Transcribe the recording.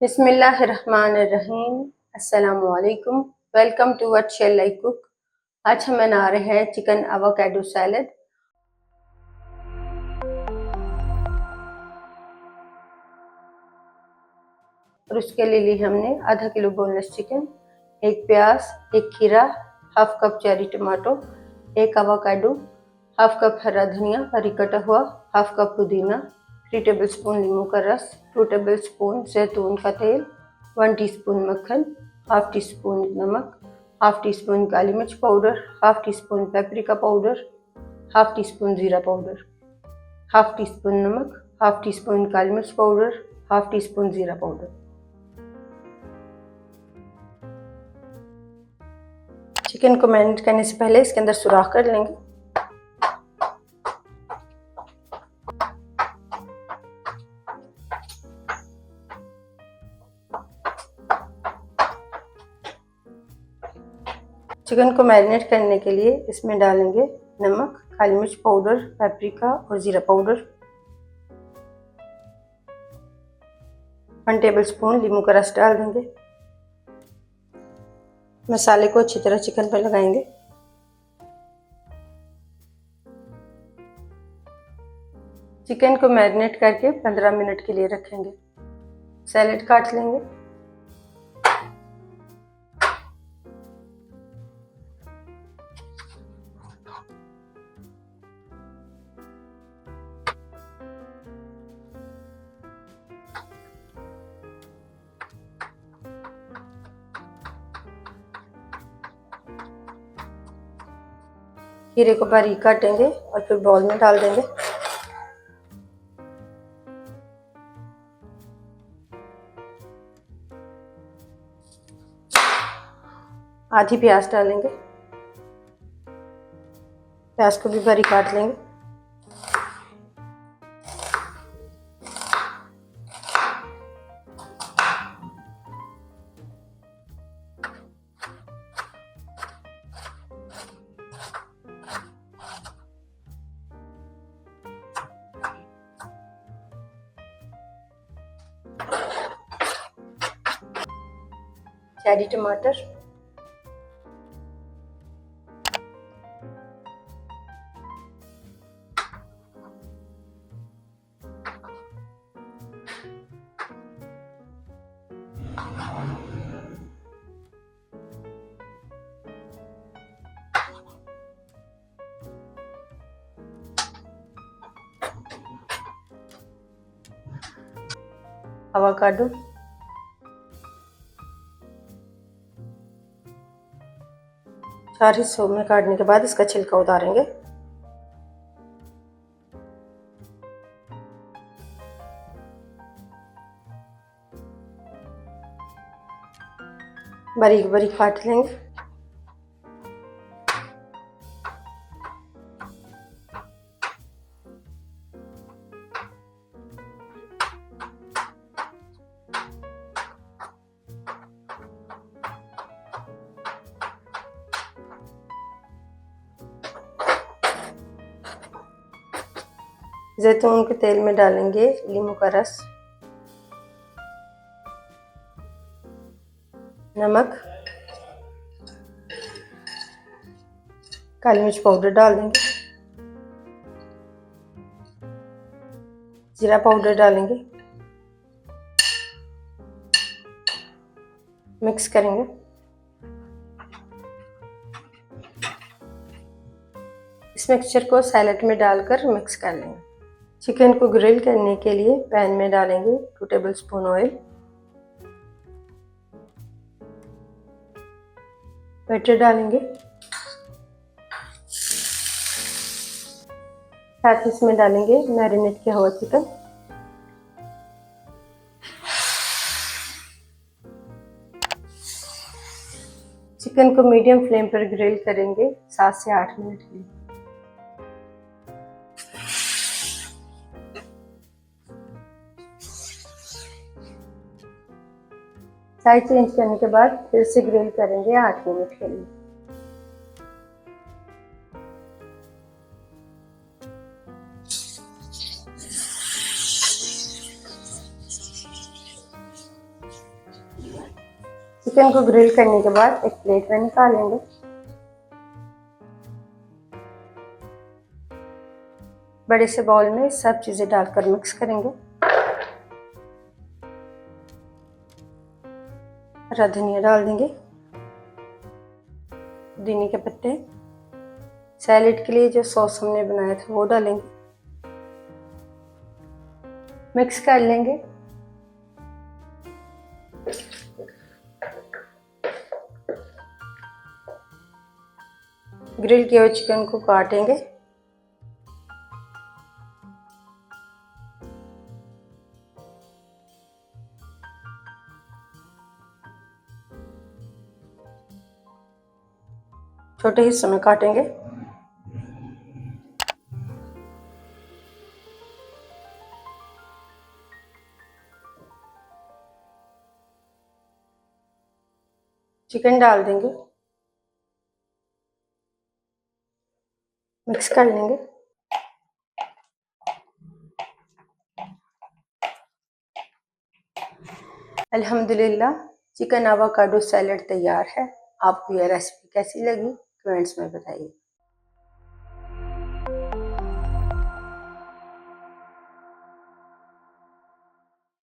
बिस्मिल्लाहिर्रहमानिर्रहीम। अस्सलामुअलैकुम। Welcome to what shall I cook. आज हम बना रहे हैं चिकन एवोकाडो सैलड। और उसके लिए ली हमने आधा किलो बोनलेस चिकन, एक प्याज, एक खीरा, हाफ कप चेरी टमाटो, एक एवोकाडो, हाफ कप हरा धनिया बारीक कटा हुआ, हाफ कप पुदीना, 3 टेबलस्पून नींबू का रस, 2 टेबलस्पून जैतून का तेल, 1 टीस्पून मक्खन, हाफ टी स्पून नमक, हाफ टी स्पून काली मिर्च powder, half tea spoon paprika powder, half tea spoon जीरा पाउडर, हाफ टी स्पून नमक, हाफ टी स्पून काली मिर्च पाउडर, हाफ टी स्पून जीरा पाउडर। चिकन को मैरिनेट करने से पहले इसके अंदर सुराख कर लेंगे। चिकन को मैरिनेट करने के लिए इसमें डालेंगे नमक, काली मिर्च पाउडर, पेपरिका और जीरा पाउडर, 1 टेबलस्पून नींबू का रस डाल देंगे। मसाले को अच्छी तरह चिकन पर लगाएंगे। चिकन को मैरिनेट करके 15 मिनट के लिए रखेंगे। सैलेड काट लेंगे। खीरे को बारीक काटेंगे और फिर बाउल में डाल देंगे। आधी प्याज डालेंगे। प्याज को भी बारीक काट लेंगे। चेरी टमाटर, एवोकाडो, चार हिस्सों में काटने के बाद इसका छिलका उतारेंगे। बारीक बारीक काट लेंगे। जैतून के तेल में डालेंगे नींबू का रस, नमक, काली मिर्च पाउडर डाल देंगे, जीरा पाउडर डालेंगे, मिक्स करेंगे। इस मिक्सचर को सैलेड में डालकर मिक्स कर लेंगे। चिकन को ग्रिल करने के लिए पैन में डालेंगे 2 टेबलस्पून ऑयल, बटर डालेंगे, साथ ही इसमें डालेंगे मैरिनेट किया हुआ चिकन। चिकन को मीडियम फ्लेम पर ग्रिल करेंगे 7 से 8 मिनट के लिए। साइड चेंज करने के बाद फिर से ग्रिल करेंगे 8 मिनट के लिए। चिकन को ग्रिल करने के बाद एक प्लेट में निकालेंगे। बड़े से बाउल में सब चीज़ें डालकर मिक्स करेंगे। हरा धनिया डाल देंगे, पुदीने के पत्ते, सैलेड के लिए जो सॉस हमने बनाया था वो डालेंगे, मिक्स कर लेंगे। ग्रिल किए हुए चिकन को काटेंगे। छोटे हिस्सों में काटेंगे। चिकन डाल देंगे, मिक्स कर लेंगे। अल्हम्दुलिल्लाह चिकन आवाकाडो सैलेड तैयार है। आपको यह रेसिपी कैसी लगी कमेंट्स में बताइए।